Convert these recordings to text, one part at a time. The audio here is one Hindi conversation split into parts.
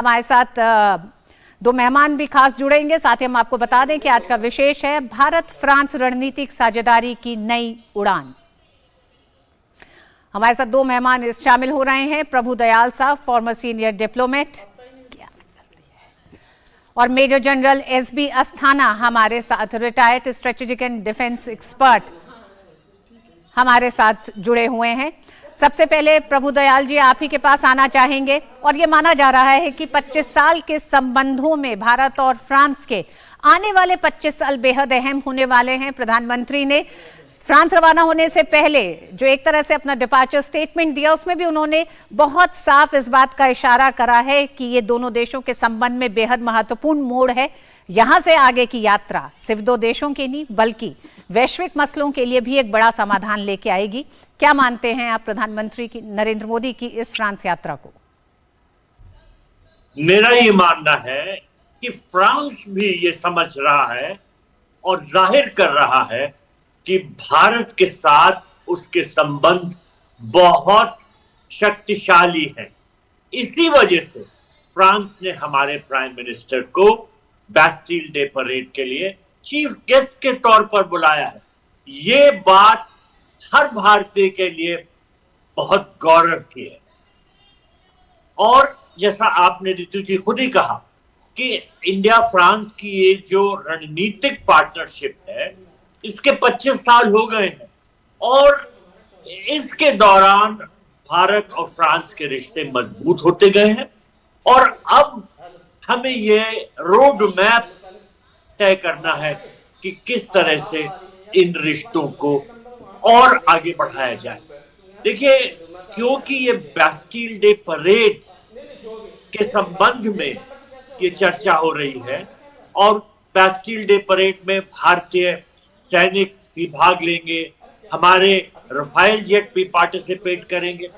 हमारे साथ दो मेहमान भी खास जुड़ेंगे। साथ ही हम आपको बता दें कि आज का विशेष है भारत फ्रांस रणनीतिक साझेदारी की नई उड़ान। हमारे साथ दो मेहमान शामिल हो रहे हैं, प्रभु दयाल साहब, फॉर्मर सीनियर डिप्लोमेट, और मेजर जनरल एसबी अस्थाना हमारे साथ, retired strategic and defence expert हमारे साथ जुड़े हुए हैं। सबसे पहले प्रभु दयाल जी, आप ही के पास आना चाहेंगे। और ये माना जा रहा है कि 25 साल के संबंधों में भारत और फ्रांस के आने वाले 25 साल बेहद अहम होने वाले हैं। प्रधानमंत्री ने फ्रांस रवाना होने से पहले जो एक तरह से अपना डिपार्चर स्टेटमेंट दिया, उसमें भी उन्होंने बहुत साफ इस बात का इशारा करा है कि ये दोनों देशों के संबंध में बेहद महत्वपूर्ण मोड़ है। यहां से आगे की यात्रा सिर्फ दो देशों की नहीं बल्कि वैश्विक मसलों के लिए भी एक बड़ा समाधान लेके आएगी। क्या मानते हैं आप प्रधानमंत्री की, नरेंद्र मोदी की इस फ्रांस यात्रा को? मेरा ये मानना है कि फ्रांस भी ये समझ रहा है और जाहिर कर रहा है कि भारत के साथ उसके संबंध बहुत शक्तिशाली हैं। इसी वजह से फ्रांस ने हमारे प्राइम मिनिस्टर को बैस्टिल डे परेड के लिए चीफ गेस्ट के तौर पर बुलाया है। ये बात हर भारतीय के लिए बहुत गौरव की है। और जैसा आपने ऋतु जी खुद ही कहा कि इंडिया फ्रांस की ये जो रणनीतिक पार्टनरशिप है, इसके 25 साल हो गए हैं और इसके दौरान भारत और फ्रांस के रिश्ते मजबूत होते गए हैं। और अब हमें ये रोड मैप तय करना है कि किस तरह से इन रिश्तों को और आगे बढ़ाया जाए। देखिए, क्योंकि ये बैस्टिल डे परेड के संबंध में ये चर्चा हो रही है और बैस्टिल डे परेड में भारतीय सैनिक भी भाग लेंगे, हमारे रफाइल जेट भी पार्टिसिपेट करेंगे,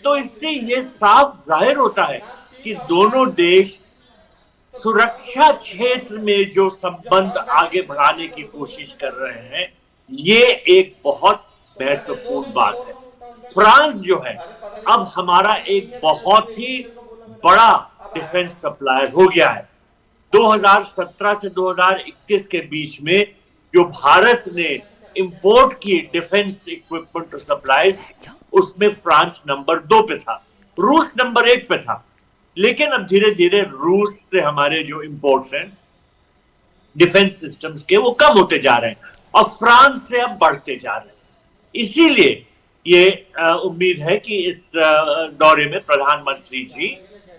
तो इससे ये साफ जाहिर होता है कि दोनों देश सुरक्षा क्षेत्र में जो संबंध आगे बढ़ाने की कोशिश कर रहे हैं, ये एक बहुत महत्वपूर्ण बात है। फ्रांस जो है अब हमारा एक बहुत ही बड़ा डिफेंस सप्लायर हो गया है। 2017 से 2021 के बीच में जो भारत ने इंपोर्ट की डिफेंस इक्विपमेंट और सप्लाईज, उसमें फ्रांस नंबर 2 पे था, रूस नंबर 1 पे था। लेकिन अब धीरे धीरे रूस से हमारे जो इंपोर्ट्स हैं डिफेंस सिस्टम्स के, वो कम होते जा रहे हैं और फ्रांस से अब बढ़ते जा रहे हैं। इसीलिए ये उम्मीद है कि इस दौरे में प्रधानमंत्री जी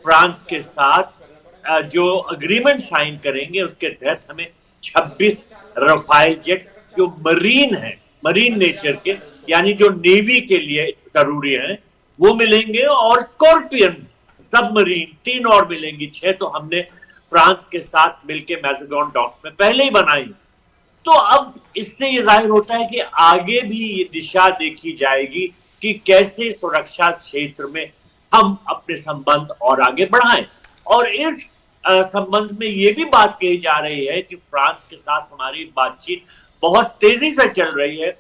फ्रांस के साथ जो अग्रीमेंट साइन करेंगे, उसके तहत हमें 26 रफाइल जेट्स जो मरीन है, मरीन नेचर के, यानी जो नेवी के लिए जरूरी है, वो मिलेंगे। और स्कॉर्पियंस सबमरीन 3 और मिलेंगी। 6 तो हमने फ्रांस के साथ मिलकर मैज़ेडोन डॉक्स में पहले ही बनाई। तो अब इससे ये जाहिर होता है कि आगे भी ये दिशा देखी जाएगी कि कैसे सुरक्षा क्षेत्र में हम अपने संबंध और आगे बढ़ाएं। और इस संबंध में ये भी बात कही जा रही है कि फ्रांस के साथ हमारी बातचीत बहुत तेजी से चल रही है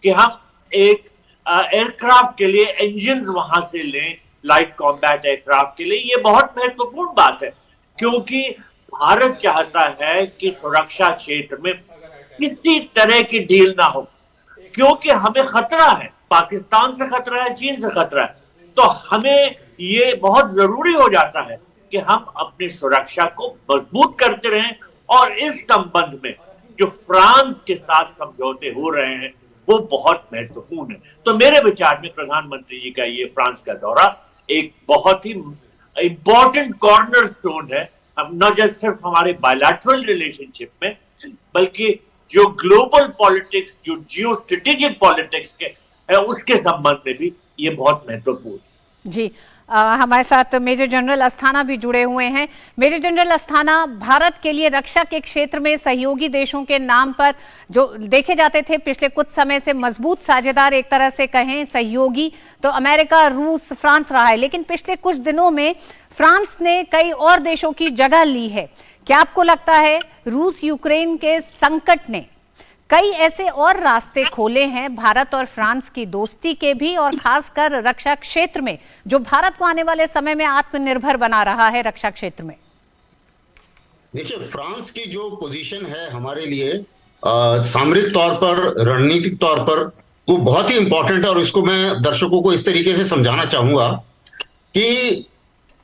कि हम एक एयरक्राफ्ट के लिए इंजन्स वहां से लें, लाइट कॉम्बैट एयरक्राफ्ट के लिए। ये बहुत महत्वपूर्ण बात है क्योंकि भारत चाहता है कि सुरक्षा क्षेत्र में किसी तरह की डील ना हो, क्योंकि हमें खतरा है, पाकिस्तान से खतरा है, चीन से खतरा है। तो हमें ये बहुत जरूरी हो जाता है कि हम अपनी सुरक्षा को मजबूत करते रहें। और इस संबंध में जो फ्रांस के साथ समझौते हो रहे हैं वो बहुत महत्वपूर्ण है। तो मेरे विचार में प्रधानमंत्री जी का ये फ्रांस का दौरा एक बहुत ही इंपॉर्टेंट कॉर्नरस्टोन है, न जस्ट सिर्फ हमारे बायलैटरल रिलेशनशिप में बल्कि जो ग्लोबल पॉलिटिक्स, जो जियो स्ट्रेटेजिक पॉलिटिक्स के है, उसके संबंध में भी ये बहुत महत्वपूर्ण। जी, हमारे साथ मेजर जनरल अस्थाना भी जुड़े हुए हैं। मेजर जनरल अस्थाना, भारत के लिए रक्षा के क्षेत्र में सहयोगी देशों के नाम पर जो देखे जाते थे पिछले कुछ समय से मजबूत साझेदार, एक तरह से कहें सहयोगी, तो अमेरिका, रूस, फ्रांस रहा है। लेकिन पिछले कुछ दिनों में फ्रांस ने कई और देशों की जगह ली है। क्या आपको लगता है रूस यूक्रेन के संकट ने कई ऐसे और रास्ते खोले हैं भारत और फ्रांस की दोस्ती के भी, और खासकर रक्षा क्षेत्र में, जो भारत को आने वाले समय में आत्मनिर्भर बना रहा है रक्षा क्षेत्र में। देखिए, फ्रांस की जो पोजीशन है हमारे लिए सामरिक तौर पर, रणनीतिक तौर पर, वो बहुत ही इंपॉर्टेंट है। और इसको मैं दर्शकों को इस तरीके से समझाना चाहूंगा कि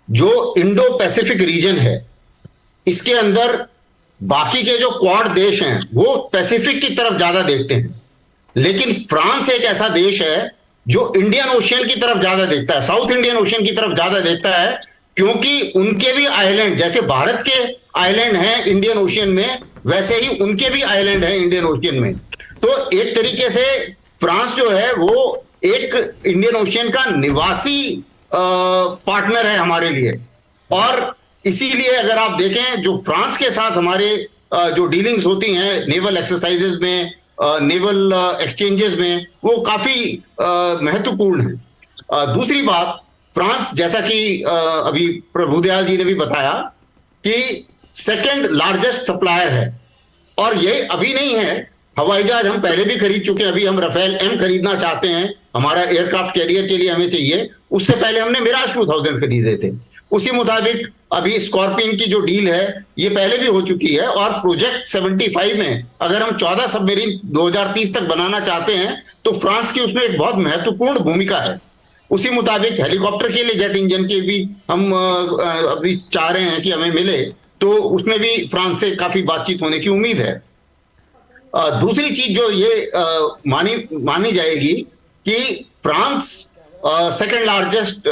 जो इंडो पैसिफिक रीजन है, इसके अंदर बाकी के जो क्वाड देश हैं वो पैसिफिक की तरफ ज्यादा देखते हैं, लेकिन फ्रांस एक ऐसा देश है जो इंडियन ओशियन की तरफ ज्यादा देखता है, साउथ इंडियन ओशियन की तरफ ज्यादा देखता है, क्योंकि उनके भी आइलैंड, जैसे भारत के आइलैंड हैं इंडियन ओशियन में, वैसे ही उनके भी आइलैंड हैं इंडियन ओशियन में। तो एक तरीके से फ्रांस जो है वो एक इंडियन ओशियन का निवासी पार्टनर है हमारे लिए। और इसीलिए अगर आप देखें, जो फ्रांस के साथ हमारे जो डीलिंग्स होती हैं नेवल एक्सरसाइजेज में, नेवल एक्सचेंजेस में, वो काफी महत्वपूर्ण है। दूसरी बात, फ्रांस, जैसा कि अभी प्रभुदयाल जी ने भी बताया, कि सेकंड लार्जेस्ट सप्लायर है। और ये अभी नहीं है, हवाई जहाज हम पहले भी खरीद चुके हैं, अभी हम राफेल एम खरीदना चाहते हैं, हमारा एयरक्राफ्ट कैरियर के लिए हमें चाहिए। उससे पहले हमने मिराज 2000 खरीदे थे। उसी मुताबिक अभी स्कॉर्पियन की जो डील है ये पहले भी हो चुकी है। और प्रोजेक्ट 75 में अगर हम 14 सबमरीन 2030 तक बनाना चाहते हैं तो फ्रांस की उसमें एक बहुत महत्वपूर्ण भूमिका है। उसी मुताबिक हेलीकॉप्टर के लिए जेट इंजन की भी हम अभी चाह रहे हैं कि हमें मिले, तो उसमें भी फ्रांस से काफी बातचीत होने की उम्मीद है। दूसरी चीज जो ये मानी जाएगी कि फ्रांस सेकंड लार्जेस्ट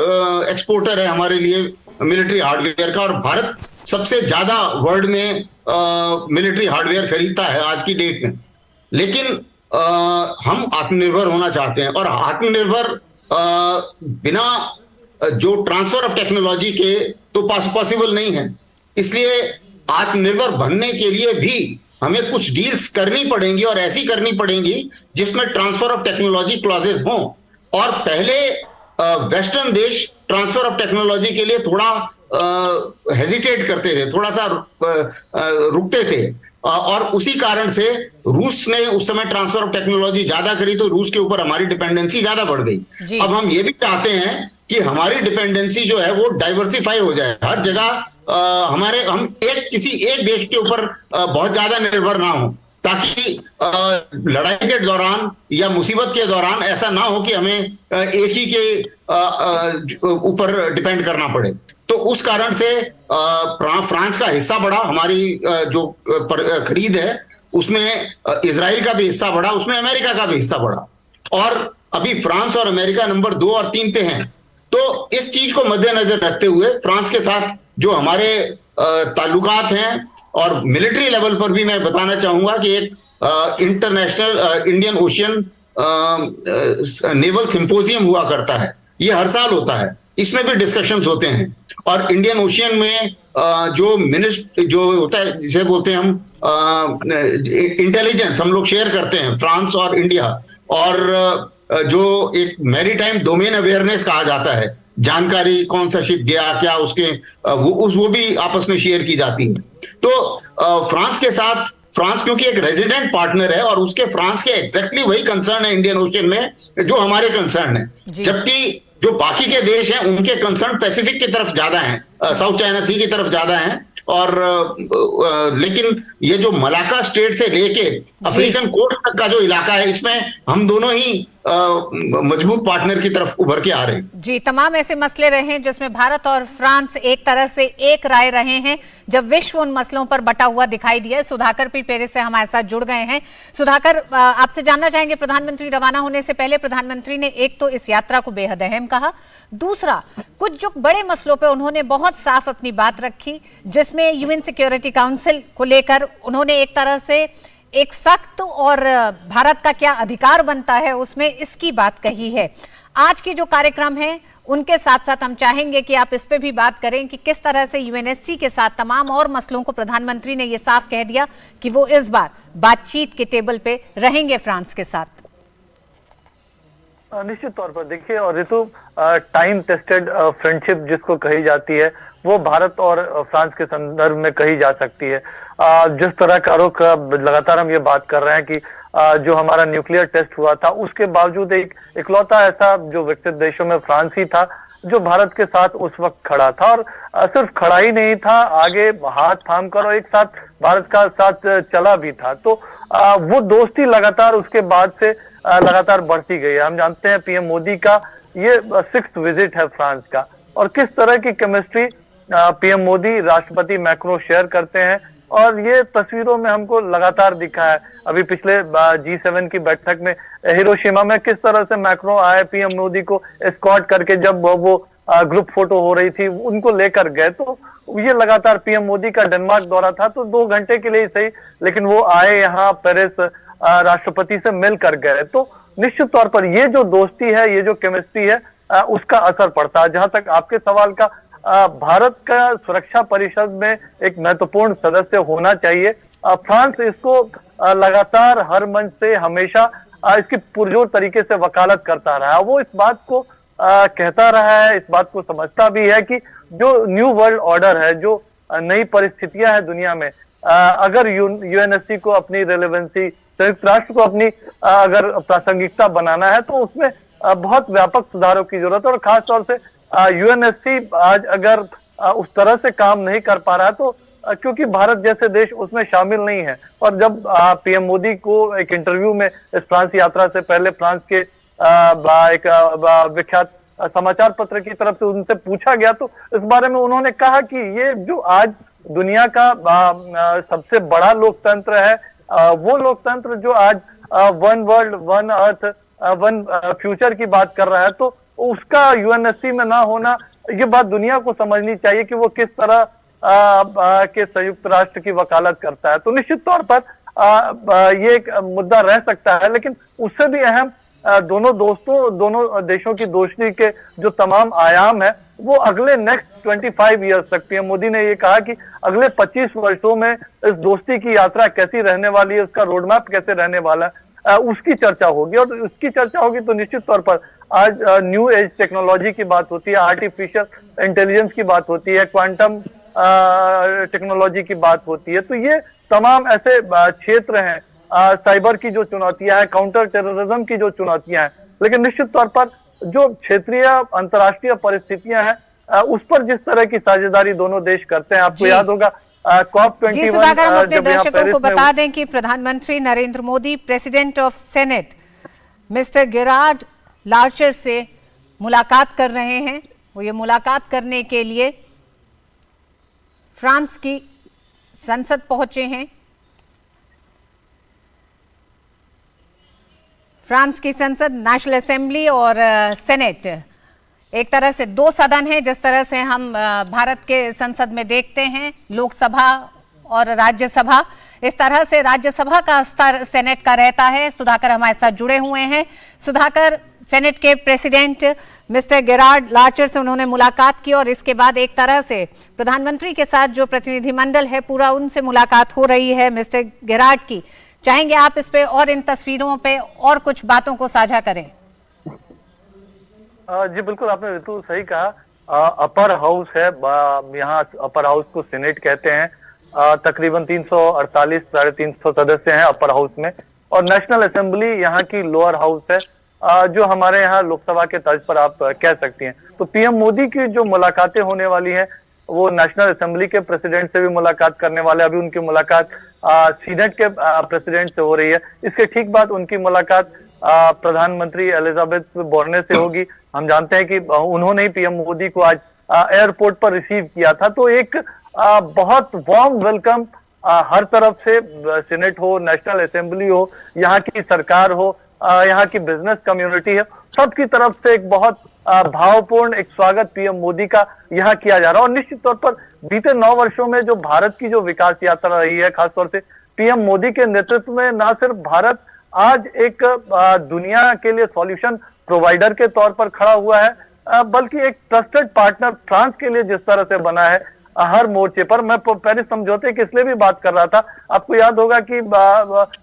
एक्सपोर्टर है हमारे लिए मिलिट्री हार्डवेयर का, और भारत सबसे ज्यादा वर्ल्ड में मिलिट्री हार्डवेयर खरीदता है आज की डेट में। लेकिन हम आत्मनिर्भर होना चाहते हैं, और आत्मनिर्भर बिना जो ट्रांसफर ऑफ टेक्नोलॉजी के तो पॉसिबल नहीं है। इसलिए आत्मनिर्भर बनने के लिए भी हमें कुछ डील्स करनी पड़ेंगी, और ऐसी करनी पड़ेंगी जिसमें ट्रांसफर ऑफ टेक्नोलॉजी क्लॉजेस हों। और पहले वेस्टर्न देश ट्रांसफर ऑफ टेक्नोलॉजी के लिए थोड़ा हेजिटेट करते थे, थोड़ा सा रुकते थे, और उसी कारण से रूस ने उस समय ट्रांसफर ऑफ टेक्नोलॉजी ज्यादा करी, तो रूस के ऊपर हमारी डिपेंडेंसी ज्यादा बढ़ गई। अब हम ये भी चाहते हैं कि हमारी डिपेंडेंसी जो है वो डाइवर्सिफाई हो जाए, हर जगह हम किसी एक देश के ऊपर बहुत ज्यादा निर्भर ना हो, ताकि लड़ाई के दौरान या मुसीबत के दौरान ऐसा ना हो कि हमें एक ही के ऊपर डिपेंड करना पड़े। तो उस कारण से फ्रांस का हिस्सा बढ़ा, हमारी जो खरीद है उसमें इजराइल का भी हिस्सा बढ़ा, उसमें अमेरिका का भी हिस्सा बढ़ा, और अभी फ्रांस और अमेरिका नंबर 2 और 3 पे हैं। तो इस चीज को मद्देनजर रखते हुए फ्रांस के साथ जो हमारे ताल्लुकात हैं, और मिलिट्री लेवल पर भी मैं बताना चाहूंगा कि एक international Indian ocean naval symposium हुआ करता है, ये हर साल होता है, इसमें भी डिस्कशंस होते हैं। और इंडियन ओशियन में जो होता है, जिसे बोलते हैं हम इंटेलिजेंस, हम लोग शेयर करते हैं फ्रांस और इंडिया, और जो एक मैरीटाइम डोमेन अवेयरनेस कहा जाता है, जानकारी कौन सा शिप गया क्या, उसके वो भी आपस में शेयर की जाती है। तो फ्रांस के साथ, फ्रांस क्योंकि एक रेजिडेंट पार्टनर है, और उसके फ्रांस के एग्जैक्टली वही कंसर्न है इंडियन ओशियन में जो हमारे कंसर्न है, जबकि जो बाकी के देश हैं उनके कंसर्न पैसिफिक की तरफ ज्यादा हैं, साउथ चाइना सी की तरफ ज्यादा हैं। और लेकिन ये जो मलाका स्टेट से लेके अफ्रीकन कोस्ट तक का जो इलाका है, इसमें हम दोनों ही मजबूत पार्टनर की तरफ उभर के आ रहे हैं। जी, तमाम ऐसे मसले रहे हैं जिसमें भारत और फ्रांस एक तरह से एक राय रहे हैं, जब विश्व उन मसलों पर बटा हुआ दिखाई दिया। सुधाकर पी पेरे से हमारे साथ जुड़ गए हैं। सुधाकर, आपसे जानना चाहेंगे, प्रधानमंत्री रवाना होने से पहले प्रधानमंत्री ने एक तो इस यात्रा को बेहद अहम कहा, दूसरा कुछ जो बड़े मसलों पर उन्होंने बहुत साफ अपनी बात रखी, जिसमें यूएन सिक्योरिटी काउंसिल को लेकर उन्होंने एक तरह से एक सख्त, और भारत का क्या अधिकार बनता है उसमें इसकी बात कही है। आज की जो कार्यक्रम है उनके साथ साथ हम चाहेंगे कि आप इस पे भी बात करें कि किस तरह से यूएनएससी के साथ तमाम और मसलों को प्रधानमंत्री ने ये साफ कह दिया कि वो इस बार बातचीत के टेबल पे रहेंगे फ्रांस के साथ। निश्चित तौर पर देखिए, और ऋतु, टाइम टेस्टेड फ्रेंडशिप जिसको कही जाती है वो भारत और फ्रांस के संदर्भ में कही जा सकती है। जिस तरह का रुख लगातार हम ये बात कर रहे हैं कि जो हमारा न्यूक्लियर टेस्ट हुआ था, उसके बावजूद एक इकलौता ऐसा जो विकसित देशों में फ्रांस ही था जो भारत के साथ उस वक्त खड़ा था। और सिर्फ खड़ा ही नहीं था, आगे हाथ थाम कर और एक साथ भारत का साथ चला भी था। तो वो दोस्ती लगातार उसके बाद से लगातार बढ़ती गई है। हम जानते हैं पीएम मोदी का ये 6th विजिट है फ्रांस का, और किस तरह की केमिस्ट्री पीएम मोदी राष्ट्रपति मैक्रो शेयर करते हैं, और ये तस्वीरों में हमको लगातार दिखा है। अभी पिछले G7 की बैठक में हिरोशिमा में किस तरह से मैक्रो आए, पीएम मोदी को एस्कॉर्ट करके जब वो ग्रुप फोटो हो रही थी उनको लेकर गए। तो ये लगातार पीएम मोदी का डेनमार्क दौरा था, तो 2 घंटे के लिए ही सही, लेकिन वो आए यहाँ पेरिस, राष्ट्रपति से मिलकर गए। तो निश्चित तौर पर ये जो दोस्ती है, ये जो केमिस्ट्री है, उसका असर पड़ता है। जहां तक आपके सवाल का, भारत का सुरक्षा परिषद में एक महत्वपूर्ण सदस्य होना चाहिए। फ्रांस इसको लगातार हर मंच से हमेशा इसकी पुरजोर तरीके से वकालत करता रहा है। वो इस बात को कहता रहा है, इस बात को समझता भी है कि जो न्यू वर्ल्ड ऑर्डर है, जो नई परिस्थितियां हैं दुनिया में, अगर यूएनएससी को अपनी रेलेवेंसी, संयुक्त राष्ट्र को अपनी अगर प्रासंगिकता बनाना है, तो उसमें बहुत व्यापक सुधारों की जरूरत है। और खासतौर से यूएनएससी आज अगर उस तरह से काम नहीं कर पा रहा है, तो क्योंकि भारत जैसे देश उसमें शामिल नहीं है। और जब पीएम मोदी को एक इंटरव्यू में इस फ्रांस यात्रा से पहले फ्रांस के एक विख्यात समाचार पत्र की तरफ से उनसे पूछा गया, तो इस बारे में उन्होंने कहा कि ये जो आज दुनिया का सबसे बड़ा लोकतंत्र है, वो लोकतंत्र जो आज one world, one earth, one future की बात कर रहा है, तो उसका यूएनएससी में ना होना, ये बात दुनिया को समझनी चाहिए कि वो किस तरह के संयुक्त राष्ट्र की वकालत करता है। तो निश्चित तौर पर ये एक मुद्दा रह सकता है, लेकिन उससे भी अहम दोनों देशों की दोस्ती के जो तमाम आयाम है, वो अगले नेक्स्ट 25 ईयर्स तक, पीएम मोदी ने ये कहा कि अगले 25 वर्षों में इस दोस्ती की यात्रा कैसी रहने वाली है, उसका रोड मैप कैसे रहने वाला है, उसकी चर्चा होगी। और उसकी चर्चा होगी तो निश्चित तौर पर आज न्यू एज टेक्नोलॉजी की बात होती है, आर्टिफिशियल इंटेलिजेंस की बात होती है, क्वांटम टेक्नोलॉजी की बात होती है। तो ये तमाम ऐसे क्षेत्र हैं, साइबर की जो चुनौतियां हैं, काउंटर टेररिज्म की जो चुनौतियां हैं, लेकिन निश्चित तौर पर जो क्षेत्रीय अंतर्राष्ट्रीय परिस्थितियां हैं, उस पर जिस तरह की साझेदारी दोनों देश करते हैं, आपको याद होगा COP21। जी सुधाकर, हम अपने दर्शकों को बता दें कि प्रधानमंत्री Narendra Modi president of senate mister Gerard Larcher से मुलाकात कर रहे हैं। वो ये मुलाकात करने के लिए फ्रांस की संसद पहुंचे हैं। फ्रांस की संसद, नेशनल असेंबली और सेनेट, एक तरह से 2 सदन है, जिस तरह से हम भारत के संसद में देखते हैं लोकसभा और राज्यसभा। इस तरह से राज्यसभा का स्तर सेनेट का रहता है। सुधाकर हमारे साथ जुड़े हुए हैं। सुधाकर, सेनेट के प्रेसिडेंट मिस्टर गेरार्ड लार्चर से उन्होंने मुलाकात की, और इसके बाद एक तरह से प्रधानमंत्री के साथ जो प्रतिनिधिमंडल है पूरा, उनसे मुलाकात हो रही है मिस्टर गेरार्ड की। चाहेंगे आप इस पे और इन तस्वीरों पे और कुछ बातों को साझा करें? जी बिल्कुल, आपने ऋतु सही कहा। अपर हाउस है, यहाँ अपर हाउस को सेनेट कहते हैं। तकरीबन 348 साढ़े 300 सदस्य हैं अपर हाउस में, और नेशनल असेंबली यहाँ की लोअर हाउस है, जो हमारे यहाँ लोकसभा के तर्ज पर आप कह सकती हैं। तो पीएम मोदी की जो मुलाकातें होने वाली हैं, वो नेशनल असेंबली के प्रेसिडेंट से भी मुलाकात करने वाले। अभी उनकी मुलाकात सीनेट के प्रेसिडेंट से हो रही है। इसके ठीक बाद उनकी मुलाकात प्रधानमंत्री एलिजाबेथ बोर्ने से होगी। हम जानते हैं कि उन्होंने ही पीएम मोदी को आज एयरपोर्ट पर रिसीव किया था। तो एक बहुत वार्म वेलकम हर तरफ से, सीनेट हो, नेशनल असेंबली हो, यहाँ की सरकार हो, यहाँ की बिजनेस कम्युनिटी है, सबकी तरफ से एक बहुत भावपूर्ण एक स्वागत पीएम मोदी का यहाँ किया जा रहा है। और निश्चित तौर पर बीते 9 वर्षों में जो भारत की जो विकास यात्रा रही है, खासतौर से पीएम मोदी के नेतृत्व में, ना सिर्फ भारत आज एक दुनिया के लिए सॉल्यूशन प्रोवाइडर के तौर पर खड़ा हुआ है, बल्कि एक ट्रस्टेड पार्टनर फ्रांस के लिए जिस तरह से बना है, हर मोर्चे पर। मैं पेरिस समझौते की इसलिए भी बात कर रहा था, आपको याद होगा कि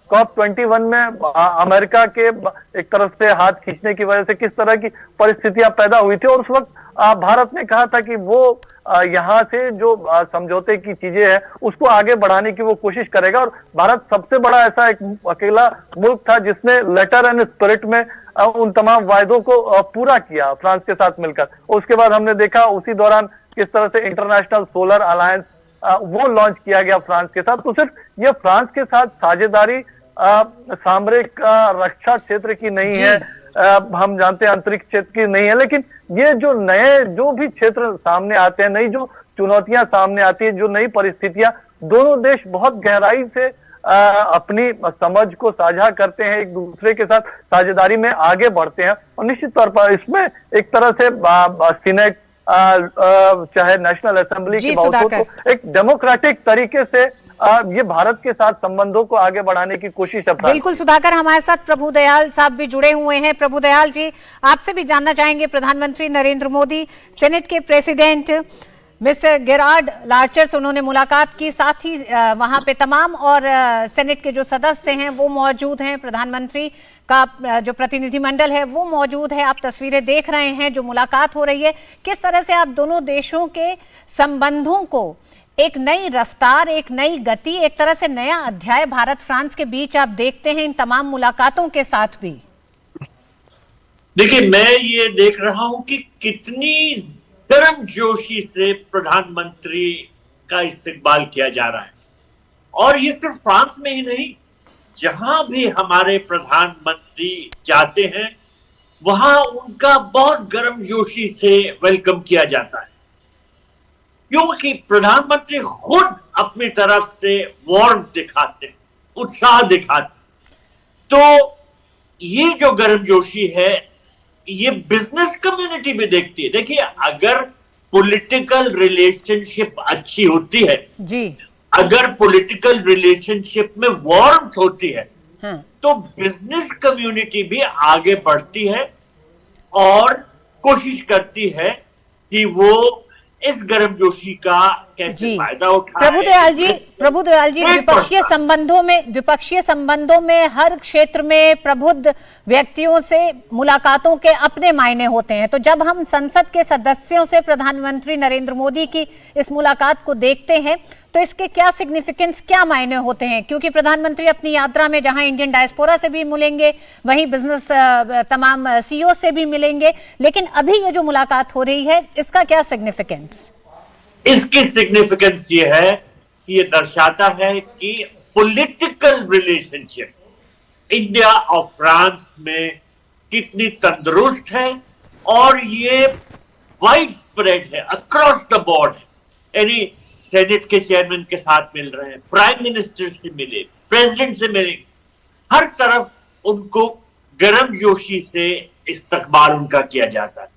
COP21 में अमेरिका के एक तरफ से हाथ खींचने की वजह से किस तरह की परिस्थितियां पैदा हुई थी, और उस वक्त भारत ने कहा था कि वो यहाँ से जो समझौते की चीजें हैं उसको आगे बढ़ाने की वो कोशिश करेगा। और भारत सबसे बड़ा ऐसा एक अकेला मुल्क था जिसने लेटर एंड स्पिरिट में उन तमाम वायदों को पूरा किया फ्रांस के साथ मिलकर। उसके बाद हमने देखा उसी दौरान किस तरह से इंटरनेशनल सोलर अलायंस वो लॉन्च किया गया फ्रांस के साथ। तो सिर्फ ये फ्रांस के साथ साझेदारी सामरिक रक्षा क्षेत्र की नहीं है, हम जानते हैं अंतरिक्ष क्षेत्र की नहीं है, लेकिन ये जो नए जो भी क्षेत्र सामने आते हैं, नई जो चुनौतियां सामने आती है, जो नई परिस्थितियां, दोनों देश बहुत गहराई से अपनी समझ को साझा करते हैं, एक दूसरे के साथ साझेदारी में आगे बढ़ते हैं। और निश्चित तौर पर इसमें एक तरह से सीनेट चाहे नेशनल असेंबली की बात हो तो एक डेमोक्रेटिक तरीके से ये भारत के साथ संबंधों को आगे बढ़ाने की कोशिश है। बिल्कुल सुधाकर, हमारे साथ प्रभुदयाल साहब भी जुड़े हुए हैं। प्रभुदयाल जी, आपसे भी जानना चाहेंगे, प्रधानमंत्री नरेंद्र मोदी, सेनेट के प्रेसिडेंट मिस्टर गेरार्ड लार्चर से उन्होंने मुलाकात की, साथ ही वहां पे तमाम और सेनेट के जो सदस्य हैं वो मौजूद हैं, प्रधानमंत्री का जो प्रतिनिधिमंडल है वो मौजूद है। आप तस्वीरें देख रहे हैं, जो मुलाकात हो रही है, किस तरह से आप दोनों देशों के संबंधों को एक नई रफ्तार, एक नई गति, एक तरह से नया अध्याय भारत फ्रांस के बीच आप देखते हैं इन तमाम मुलाकातों के साथ भी? देखिए, मैं ये देख रहा हूं कि कितनी गर्मजोशी से प्रधानमंत्री का इस्तकबाल किया जा रहा है। और ये सिर्फ फ्रांस में ही नहीं, जहां भी हमारे प्रधानमंत्री जाते हैं वहां उनका बहुत गर्मजोशी से वेलकम किया जाता है, क्योंकि प्रधानमंत्री खुद अपनी तरफ से वार्म दिखाते हैं, उत्साह दिखाते हैं। तो ये जो गर्मजोशी है ये बिजनेस कम्युनिटी भी देखती है। देखिए, अगर पॉलिटिकल रिलेशनशिप अच्छी होती है जी, अगर पॉलिटिकल रिलेशनशिप में वार्मथ होती है तो बिजनेस कम्युनिटी भी आगे बढ़ती है और कोशिश करती है कि वो इस गर्मजोशी का कैसे फायदा उठाए। प्रभुदयाल जी, द्विपक्षीय संबंधों में हर क्षेत्र में प्रबुद्ध व्यक्तियों से मुलाकातों के अपने मायने होते हैं। तो जब हम संसद के सदस्यों से प्रधानमंत्री नरेंद्र मोदी की इस मुलाकात को देखते हैं तो इसके क्या सिग्निफिकेंस, क्या मायने होते हैं? क्योंकि प्रधानमंत्री अपनी यात्रा में जहां इंडियन डायस्पोरा से भी मिलेंगे, वहीं बिजनेस तमाम सीईओ से भी मिलेंगे, लेकिन अभी ये जो मुलाकात हो रही है इसका क्या सिग्निफिकेंस? इसकी सिग्निफिकेंस ये है कि ये दर्शाता है कि पॉलिटिकल रिलेशनशिप इंडिया और फ्रांस में कितनी तंदुरुस्त है और ये वाइड स्प्रेड है, अक्रॉस द बोर्ड है। यानी सेनेट के चेयरमैन के साथ मिल रहे हैं, प्राइम मिनिस्टर से मिले, प्रेसिडेंट से मिले, हर तरफ उनको गर्मजोशी से इस्तकबाल उनका किया जाता है।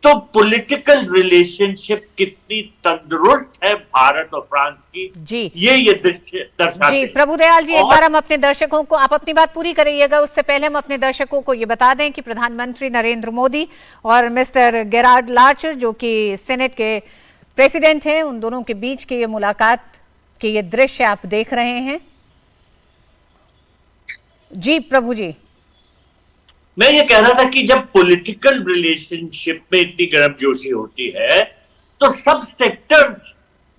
तो पॉलिटिकल रिलेशनशिप कितनी तंदुरुस्त है भारत और फ्रांस की, जी, ये दर्शाते हैं। प्रभुदयाल जी, एक बार हम अपने दर्शकों को, आप अपनी बात पूरी करिएगा, उससे पहले हम अपने दर्शकों को ये बता दें कि प्रधानमंत्री नरेंद्र मोदी और मिस्टर गेरार्ड लार्चर, जो कि सेनेट के प्रेसिडेंट हैं, उन दोनों के बीच की ये मुलाकात के ये दृश्य आप देख रहे हैं। जी प्रभु जी, मैं ये कह रहा था कि जब पॉलिटिकल रिलेशनशिप में इतनी गर्मजोशी होती है तो सब सेक्टर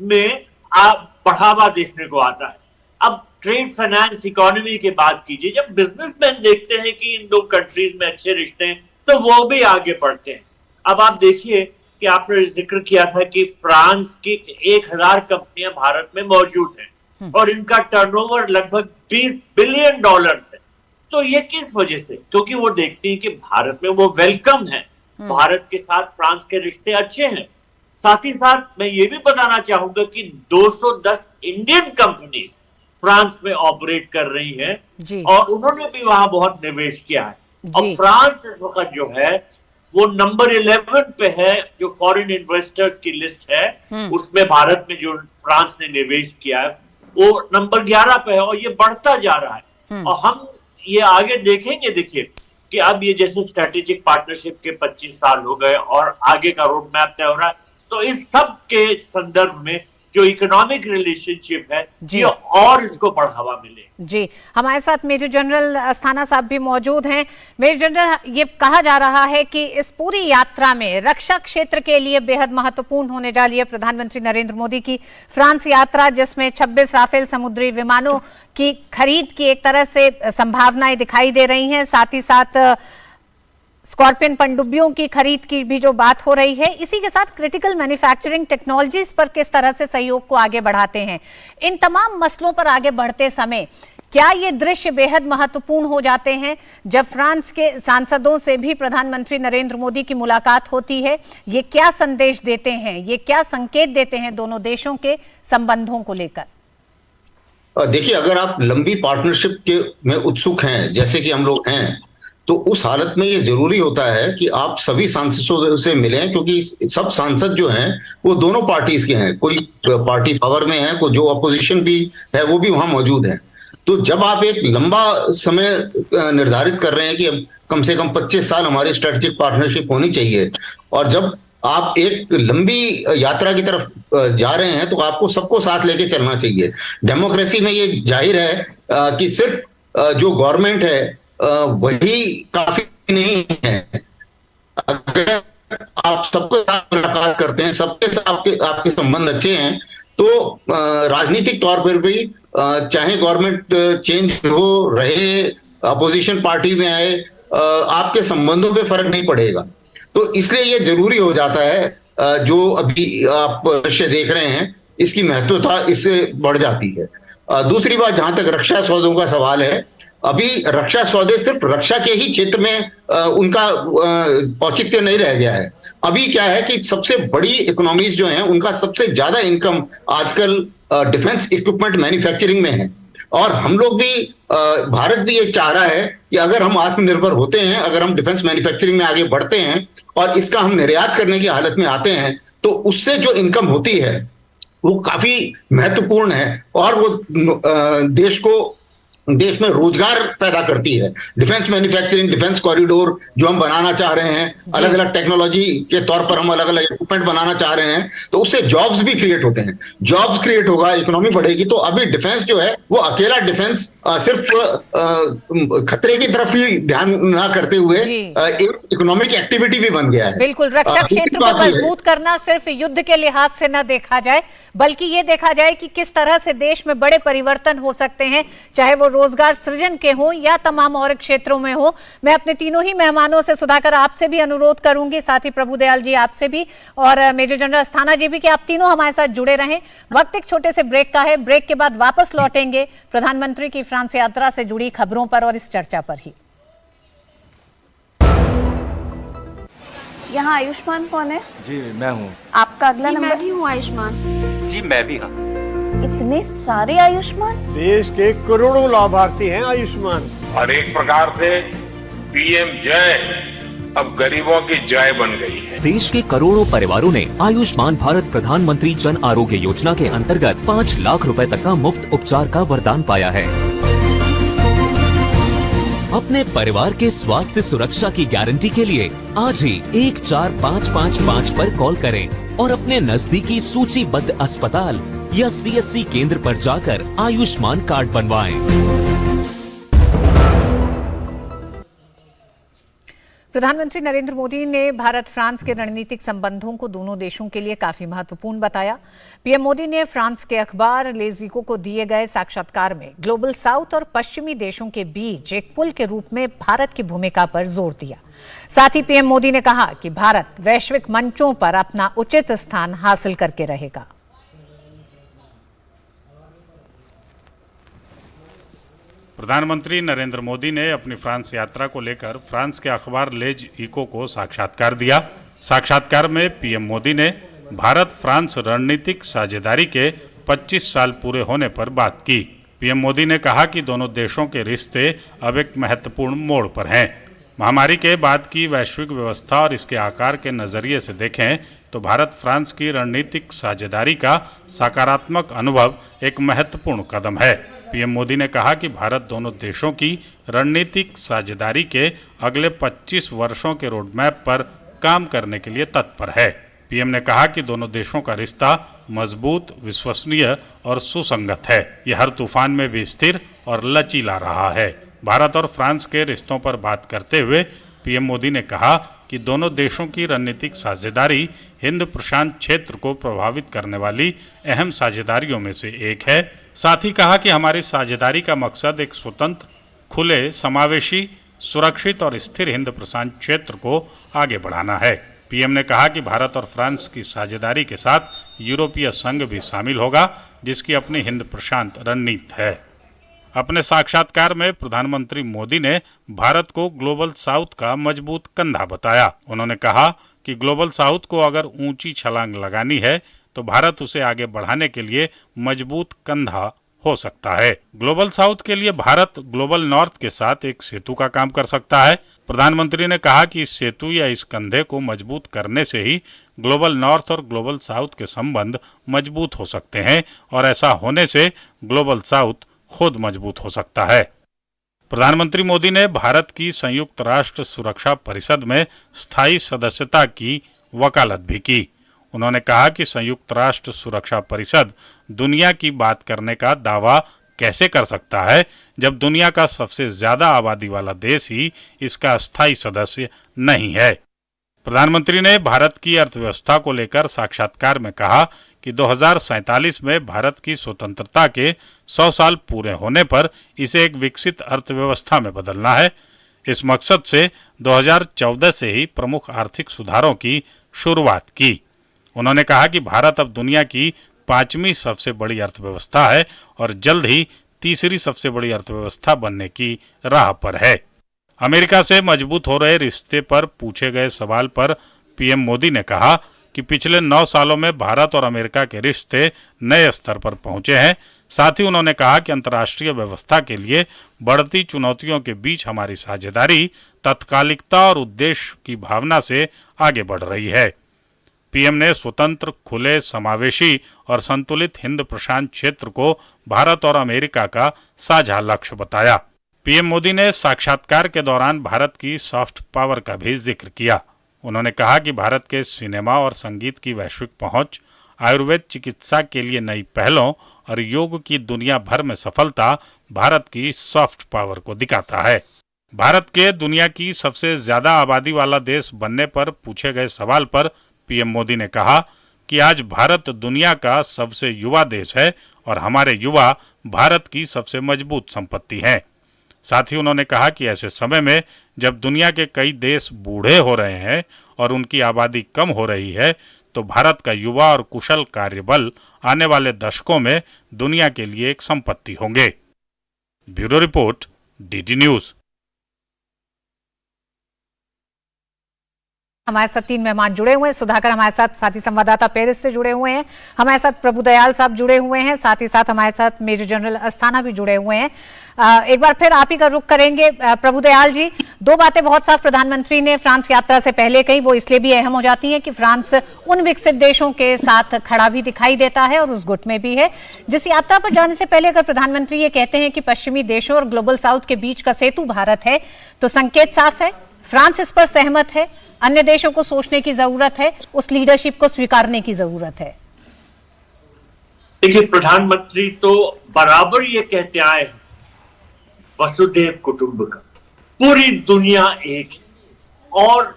में आप बढ़ावा देखने को आता है। अब ट्रेड, फाइनेंस, इकोनॉमी की बात कीजिए, जब बिजनेसमैन देखते हैं कि इन दो कंट्रीज में अच्छे रिश्ते हैं तो वो भी आगे बढ़ते हैं। अब आप देखिए कि आपने जिक्र किया था कि फ्रांस की 1000 कंपनियां भारत में मौजूद हैं और इनका टर्नओवर लगभग $20 बिलियन है। तो ये किस वजह से? क्योंकि वो देखती हैं कि भारत में वो वेलकम है, भारत के साथ फ्रांस के रिश्ते अच्छे हैं। साथ ही साथ मैं ये भी बताना चाहूंगा कि 210 इंडियन कंपनीज फ्रांस में ऑपरेट कर रही हैं और उन्होंने भी वहां बहुत निवेश किया है। और फ्रांस इस वक्त जो है वो नंबर 11 पे है, जो फॉरेन इन्वेस्टर्स की लिस्ट है उसमें भारत में जो फ्रांस ने निवेश किया है वो नंबर 11 पे है और ये बढ़ता जा रहा है। और हम ये आगे देखेंगे, देखिए कि अब ये जैसे स्ट्रेटेजिक पार्टनरशिप के 25 साल हो गए और आगे का रोड मैप तय हो रहा है, तो इस सब के संदर्भ में जो इकोनॉमिक रिलेशनशिप है जी। ये और इसको बढ़ावा मिले। जी, हमारे साथ मेजर जनरल अस्थाना साहब भी मौजूद हैं। मेजर जनरल, ये कहा जा रहा है कि इस पूरी यात्रा में रक्षा क्षेत्र के लिए बेहद महत्वपूर्ण होने जा रही है प्रधानमंत्री नरेंद्र मोदी की फ्रांस यात्रा, जिसमें 26 राफेल समुद्री विमानों की खरीद की एक तरह से संभावनाएं दिखाई दे रही हैं, साथ ही साथ स्कॉर्पियन पनडुब्बियों की खरीद की भी जो बात हो रही है। इसी के साथ क्रिटिकल मैन्युफैक्चरिंग टेक्नोलॉजीज पर किस तरह से सहयोग को आगे बढ़ाते हैं। इन तमाम मसलों पर आगे बढ़ते समय क्या ये दृश्य बेहद महत्वपूर्ण हो जाते हैं जब फ्रांस के सांसदों से भी प्रधानमंत्री नरेंद्र मोदी की मुलाकात होती है? ये क्या संदेश देते हैं, ये क्या संकेत देते हैं दोनों देशों के संबंधों को लेकर? देखिए, अगर आप लंबी पार्टनरशिप के में उत्सुक हैं, जैसे कि हम लोग हैं, तो उस हालत में ये जरूरी होता है कि आप सभी सांसदों से मिलें, क्योंकि सब सांसद जो हैं वो दोनों पार्टीज के हैं। कोई पार्टी पावर में है, कोई जो अपोजिशन भी है वो भी वहां मौजूद है। तो जब आप एक लंबा समय निर्धारित कर रहे हैं कि अब कम से कम 25 साल हमारी स्ट्रेटेजिक पार्टनरशिप होनी चाहिए, और जब आप एक लंबी यात्रा की तरफ जा रहे हैं, तो आपको सबको साथ लेके चलना चाहिए। डेमोक्रेसी में ये जाहिर है कि सिर्फ जो गवर्नमेंट है वही काफी नहीं है। अगर आप सबके साथ मुलाकात करते हैं, सबके साथ आपके संबंध अच्छे हैं, तो राजनीतिक तौर पर भी चाहे गवर्नमेंट चेंज हो रहे, अपोजिशन पार्टी में आए, आपके संबंधों पे फर्क नहीं पड़ेगा। तो इसलिए ये जरूरी हो जाता है, जो अभी आप दृश्य देख रहे हैं इसकी महत्वता इससे बढ़ जाती है। दूसरी बात, जहां तक रक्षा सौदों का सवाल है, अभी रक्षा सौदे सिर्फ रक्षा के ही क्षेत्र में उनका औचित्य नहीं रह गया है। अभी क्या है कि सबसे बड़ी इकोनॉमीज जो हैं उनका सबसे ज्यादा इनकम आजकल डिफेंस इक्विपमेंट मैन्युफैक्चरिंग में है, और हम लोग भी भारत भी ये चाह रहा है कि अगर हम आत्मनिर्भर होते हैं, अगर हम डिफेंस मैन्युफैक्चरिंग में आगे बढ़ते हैं और इसका हम निर्यात करने की हालत में आते हैं, तो उससे जो इनकम होती है वो काफी महत्वपूर्ण है, और वो देश में रोजगार पैदा करती है। डिफेंस मैन्युफैक्चरिंग, डिफेंस कॉरिडोर जो हम बनाना चाह रहे हैं, अलग अलग टेक्नोलॉजी के तौर पर हम अलग अलग इक्विपमेंट बनाना चाह रहे हैं, तो उससे जॉब्स भी क्रिएट होते हैं। जॉब्स क्रिएट होगा, इकोनॉमी बढ़ेगी। तो अभी डिफेंस जो है वो अकेला डिफेंस सिर्फ खतरे की तरफ ही ध्यान ना करते हुए एक इकोनॉमिक एक्टिविटी भी बन गया है। बिल्कुल, रक्षा क्षेत्र को मजबूत करना सिर्फ युद्ध के लिहाज से न देखा जाए, बल्कि ये देखा जाए कि किस तरह से देश में बड़े परिवर्तन हो सकते हैं, चाहे वो रोजगार सृजन के हो या तमाम और क्षेत्रों में हो। मैं अपने तीनों ही मेहमानों से, सुधाकर आपसे भी अनुरोध करूंगी, साथ ही प्रभुदयाल जी आपसे भी, और मेजर जनरल अस्थाना जी भी, कि आप तीनों हमारे साथ जुड़े रहें। वक्त एक छोटे से ब्रेक का है, ब्रेक के बाद वापस लौटेंगे प्रधानमंत्री की फ्रांस यात्रा से जुड़ी खबरों पर और इस चर्चा पर ही। यहाँ आयुष्मान कौन है? जी मैं हूँ। आपका अगला नंबर? मैं भी हूँ आयुष्मान। जी मैं भी हाँ। इतने सारे आयुष्मान? देश के करोड़ों लाभार्थी हैं आयुष्मान। और एक प्रकार से पीएम जय अब गरीबों की जय बन गई है। देश के करोड़ों परिवारों ने आयुष्मान भारत प्रधानमंत्री जन आरोग्य योजना के अंतर्गत 5 लाख रुपए तक का मुफ्त उपचार का वरदान पाया है। अपने परिवार के स्वास्थ्य सुरक्षा की गारंटी के लिए आज ही 14555 पर कॉल करें और अपने नजदीकी सूचीबद्ध अस्पताल या CSC केंद्र पर जाकर आयुष्मान कार्ड बनवाएं। प्रधानमंत्री नरेंद्र मोदी ने भारत फ्रांस के रणनीतिक संबंधों को दोनों देशों के लिए काफी महत्वपूर्ण बताया। पीएम मोदी ने फ्रांस के अखबार लेस इको को दिए गए साक्षात्कार में ग्लोबल साउथ और पश्चिमी देशों के बीच एक पुल के रूप में भारत की भूमिका पर जोर दिया। साथ ही पीएम मोदी ने कहा कि भारत वैश्विक मंचों पर अपना उचित स्थान हासिल करके रहेगा। प्रधानमंत्री नरेंद्र मोदी ने अपनी फ्रांस यात्रा को लेकर फ्रांस के अखबार लेज इको को साक्षात्कार दिया। साक्षात्कार में पीएम मोदी ने भारत फ्रांस रणनीतिक साझेदारी के 25 साल पूरे होने पर बात की। पीएम मोदी ने कहा कि दोनों देशों के रिश्ते अब एक महत्वपूर्ण मोड़ पर हैं। महामारी के बाद की वैश्विक व्यवस्था और इसके आकार के नजरिए से देखें तो भारत फ्रांस की रणनीतिक साझेदारी का सकारात्मक अनुभव एक महत्वपूर्ण कदम है। पीएम मोदी ने कहा कि भारत दोनों देशों की रणनीतिक साझेदारी के अगले 25 वर्षों के रोडमैप पर काम करने के लिए तत्पर है। पीएम ने कहा कि दोनों देशों का रिश्ता मजबूत, विश्वसनीय और सुसंगत है। यह हर तूफान में भी स्थिर और लचीला रहा है। भारत और फ्रांस के रिश्तों पर बात करते हुए पीएम मोदी ने कहा कि दोनों देशों की रणनीतिक साझेदारी हिंद प्रशांत क्षेत्र को प्रभावित करने वाली अहम साझेदारियों में से एक है। साथ ही कहा कि हमारी साझेदारी का मकसद एक स्वतंत्र, खुले, समावेशी, सुरक्षित और स्थिर हिंद प्रशांत क्षेत्र को आगे बढ़ाना है। पीएम ने कहा कि भारत और फ्रांस की साझेदारी के साथ यूरोपीय संघ भी शामिल होगा, जिसकी अपनी हिंद प्रशांत रणनीति है। अपने साक्षात्कार में प्रधानमंत्री मोदी ने भारत को ग्लोबल साउथ का मजबूत कंधा बताया। उन्होंने कहा कि ग्लोबल साउथ को अगर ऊंची छलांग लगानी है तो भारत उसे आगे बढ़ाने के लिए मजबूत कंधा हो सकता है। ग्लोबल साउथ के लिए भारत ग्लोबल नॉर्थ के साथ एक सेतु का काम कर सकता है। प्रधानमंत्री ने कहा कि इस सेतु या इस कंधे को मजबूत करने से ही ग्लोबल नॉर्थ और ग्लोबल साउथ के संबंध मजबूत हो सकते हैं और ऐसा होने से ग्लोबल साउथ खुद मजबूत हो सकता है। प्रधानमंत्री मोदी ने भारत की संयुक्त राष्ट्र सुरक्षा परिषद में स्थायी सदस्यता की वकालत भी की। उन्होंने कहा कि संयुक्त राष्ट्र सुरक्षा परिषद दुनिया की बात करने का दावा कैसे कर सकता है जब दुनिया का सबसे ज्यादा आबादी वाला देश ही इसका स्थायी सदस्य नहीं है। प्रधानमंत्री ने भारत की अर्थव्यवस्था को लेकर साक्षात्कार में कहा कि 2047 में भारत की स्वतंत्रता के 100 साल पूरे होने पर इसे एक विकसित अर्थव्यवस्था में बदलना है। इस मकसद से 2014 से ही प्रमुख आर्थिक सुधारों की शुरुआत की। उन्होंने कहा कि भारत अब दुनिया की 5वीं सबसे बड़ी अर्थव्यवस्था है और जल्द ही तीसरी सबसे बड़ी अर्थव्यवस्था बनने की राह पर है। अमेरिका से मजबूत हो रहे रिश्ते पर पूछे गए सवाल पर पीएम मोदी ने कहा कि पिछले 9 सालों में भारत और अमेरिका के रिश्ते नए स्तर पर पहुंचे हैं। साथ ही उन्होंने कहा कि अंतर्राष्ट्रीय व्यवस्था के लिए बढ़ती चुनौतियों के बीच हमारी साझेदारी तात्कालिकता और उद्देश्य की भावना से आगे बढ़ रही है। पीएम ने स्वतंत्र, खुले, समावेशी और संतुलित हिंद प्रशांत क्षेत्र को भारत और अमेरिका का साझा लक्ष्य बताया। पीएम मोदी ने साक्षात्कार के दौरान भारत की सॉफ्ट पावर का भी जिक्र किया। उन्होंने कहा कि भारत के सिनेमा और संगीत की वैश्विक पहुंच, आयुर्वेद चिकित्सा के लिए नई पहलों और योग की दुनिया भर में सफलता भारत की सॉफ्ट पावर को दिखाता है। भारत के दुनिया की सबसे ज्यादा आबादी वाला देश बनने पर पूछे गए सवाल पर पीएम मोदी ने कहा कि आज भारत दुनिया का सबसे युवा देश है और हमारे युवा भारत की सबसे मजबूत संपत्ति हैं। साथ ही उन्होंने कहा कि ऐसे समय में जब दुनिया के कई देश बूढ़े हो रहे हैं और उनकी आबादी कम हो रही है, तो भारत का युवा और कुशल कार्यबल आने वाले दशकों में दुनिया के लिए एक संपत्ति होंगे। Bureau report, DD news. हमारे साथ 3 मेहमान जुड़े हुए हैं। सुधाकर हमारे साथ, साथी संवाददाता पेरिस से जुड़े हुए हैं। हमारे साथ प्रभुदयाल साहब जुड़े हुए हैं। साथ ही साथ हमारे साथ मेजर जनरल अस्थाना भी जुड़े हुए हैं। एक बार फिर आप ही का रुख करेंगे। प्रभुदयाल जी, 2 बातें बहुत साफ प्रधानमंत्री ने फ्रांस यात्रा से पहले कही, वो इसलिए भी अहम हो जाती हैं कि फ्रांस उन विकसित देशों के साथ खड़ा भी दिखाई देता है और उस गुट में भी है। जिस यात्रा पर जाने से पहले अगर प्रधानमंत्री ये कहते हैं कि पश्चिमी देशों और ग्लोबल साउथ के बीच का सेतु भारत है, तो संकेत साफ है, फ्रांस इस पर सहमत है। अन्य देशों को सोचने की जरूरत है, उस लीडरशिप को स्वीकारने की जरूरत है। देखिए, प्रधानमंत्री तो बराबर ये कहते आए हैं, वसुधैव कुटुंबकम, पूरी दुनिया एक है। और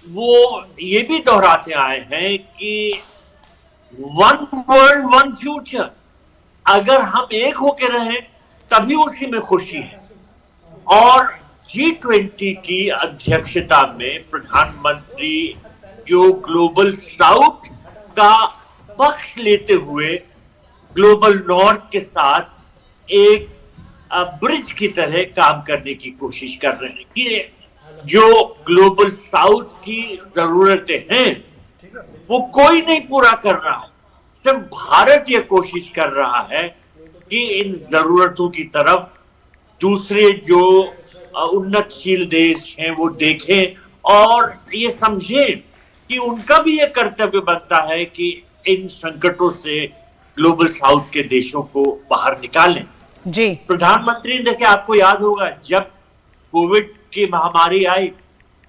वो ये भी दोहराते आए हैं कि 1 वर्ल्ड 1 फ्यूचर। अगर हम एक होकर रहे तभी उसी में खुशी है। और G20 की अध्यक्षता में प्रधानमंत्री जो ग्लोबल साउथ का पक्ष लेते हुए ग्लोबल नॉर्थ के साथ एक ब्रिज की तरह काम करने की कोशिश कर रहे हैं कि जो ग्लोबल साउथ की जरूरतें हैं वो कोई नहीं पूरा कर रहा है, सिर्फ भारत ये कोशिश कर रहा है कि इन जरूरतों की तरफ दूसरे जो उन्नतशील देश हैं वो देखें और ये समझें कि उनका भी ये कर्तव्य बनता है कि इन संकटों से ग्लोबल साउथ के देशों को बाहर निकालें। जी, प्रधानमंत्री ने देखिए, आपको याद होगा जब कोविड की महामारी आई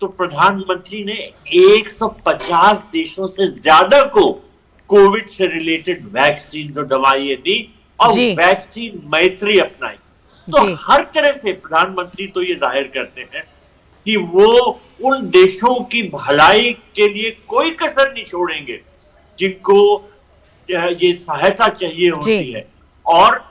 तो प्रधानमंत्री ने 150 देशों से ज्यादा को कोविड से रिलेटेड वैक्सीन और दवाइयां दी और जी। वैक्सीन मैत्री अपनाई। तो जी। हर तरह से प्रधानमंत्री तो ये जाहिर करते हैं कि वो उन देशों की भलाई के लिए कोई कसर नहीं छोड़ेंगे जिनको ये सहायता चाहिए होती है। और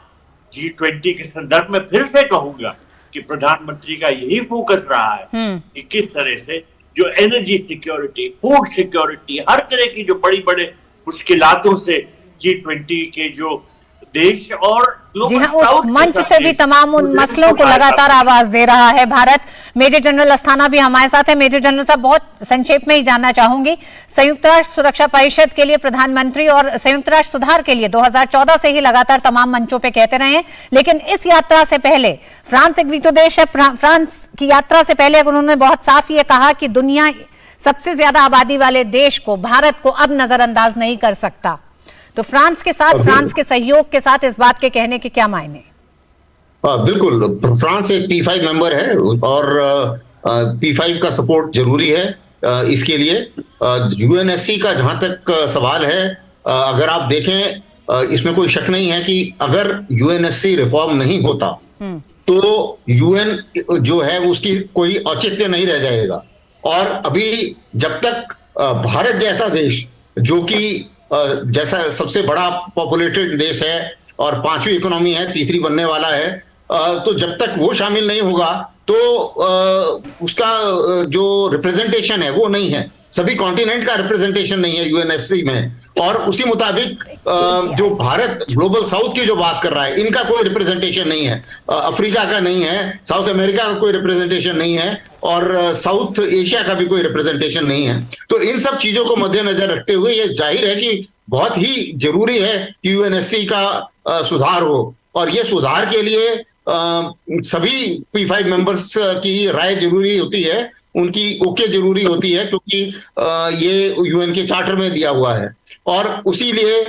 G20 के संदर्भ में फिर से कहूंगा कि प्रधानमंत्री का यही फोकस रहा है कि किस तरह से जो एनर्जी सिक्योरिटी, फूड सिक्योरिटी, हर तरह की जो बड़ी बड़े मुश्किलातों से G20 के जो देश और जी हाँ, उस मंच से भी तमाम उन मसलों को लगातार आवाज दे रहा है भारत। मेजर जनरल अस्थाना भी हमारे साथ है। मेजर जनरल साहब, बहुत संक्षेप में ही जानना चाहूंगी, संयुक्त राष्ट्र सुरक्षा परिषद के लिए प्रधानमंत्री और संयुक्त राष्ट्र सुधार के लिए 2014 से ही लगातार तमाम मंचों पे कहते रहे हैं, लेकिन इस यात्रा से पहले फ्रांस एक वीटो देश है, फ्रांस की यात्रा से पहले उन्होंने बहुत साफ ये कहा कि दुनिया सबसे ज्यादा आबादी वाले देश को, भारत को अब नजरअंदाज नहीं कर सकता। तो फ्रांस के साथ, फ्रांस के सहयोग के साथ इस बात के कहने के क्या मायने? बिल्कुल, फ्रांस एक P5 मेंबर है और P5 का सपोर्ट जरूरी है इसके लिए। UNSC का जहां तक सवाल है, अगर आप देखें, इसमें कोई शक नहीं है कि अगर UNSC रिफॉर्म नहीं होता तो UN जो है उसकी कोई औचित्य नहीं रह जाएगा। और अभी जब तक भारत जैसा देश, जो कि जैसा सबसे बड़ा पॉपुलेटेड देश है और 5वीं इकोनॉमी है, तीसरी बनने वाला है, तो जब तक वो शामिल नहीं होगा तो उसका जो रिप्रेजेंटेशन है वो नहीं है, सभी कॉन्टिनेंट का रिप्रेजेंटेशन नहीं है UNSC में। और उसी मुताबिक जो भारत ग्लोबल साउथ की जो बात कर रहा है, इनका कोई रिप्रेजेंटेशन नहीं है, अफ्रीका का नहीं है, साउथ अमेरिका का कोई रिप्रेजेंटेशन नहीं है और साउथ एशिया का भी कोई रिप्रेजेंटेशन नहीं है। तो इन सब चीजों को मद्देनजर रखते हुए ये जाहिर है कि बहुत ही जरूरी है कि UNSC का सुधार हो। और ये सुधार के लिए सभी P5 मेंबर्स की राय जरूरी होती है, उनकी ओके जरूरी होती है, क्योंकि ये UN के चार्टर में दिया हुआ है। और उसी लिए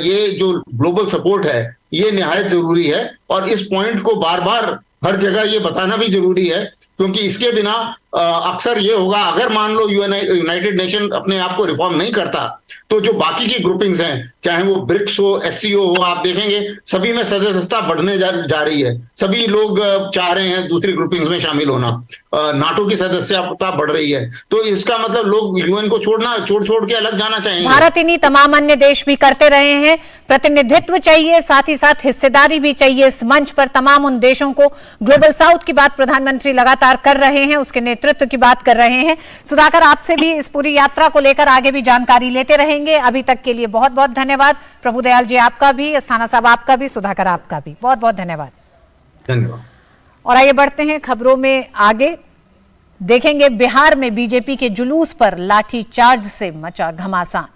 ये जो ग्लोबल सपोर्ट है ये निहायत जरूरी है। और इस पॉइंट को बार बार हर जगह ये बताना भी जरूरी है, क्योंकि इसके बिना अक्सर ये होगा, अगर मान लो यूनाइटेड नेशन अपने आप को रिफॉर्म नहीं करता तो जो बाकी की ग्रुपिंग्स हैं, चाहे वो ब्रिक्स हो, SCO हो, आप देखेंगे सभी में सदस्यता बढ़ने जा रही है। सभी लोग चाह रहे हैं दूसरी ग्रुपिंग्स में शामिल होना। नाटो की सदस्यता बढ़ रही है। तो इसका मतलब लोग UN को छोड़ के अलग जाना चाहेंगे। भारत ही नहीं, तमाम अन्य देश भी करते रहे हैं। प्रतिनिधित्व चाहिए, साथ ही साथ हिस्सेदारी भी चाहिए इस मंच पर। तमाम उन देशों को, ग्लोबल साउथ की बात प्रधानमंत्री लगातार कर रहे हैं, उसके नेतृत्व की बात कर रहे हैं। सुधाकर, आपसे भी इस पूरी यात्रा को लेकर आगे भी जानकारी लेते रहेंगे। अभी तक के लिए बहुत बहुत धन्यवाद। प्रभुदयाल जी आपका भी, अस्थाना साहब आपका भी, सुधाकर आपका भी बहुत बहुत धन्यवाद। धन्यवाद। और आइए बढ़ते हैं खबरों में आगे। देखेंगे बिहार में बीजेपी के जुलूस पर लाठीचार्ज से मचा घमासान।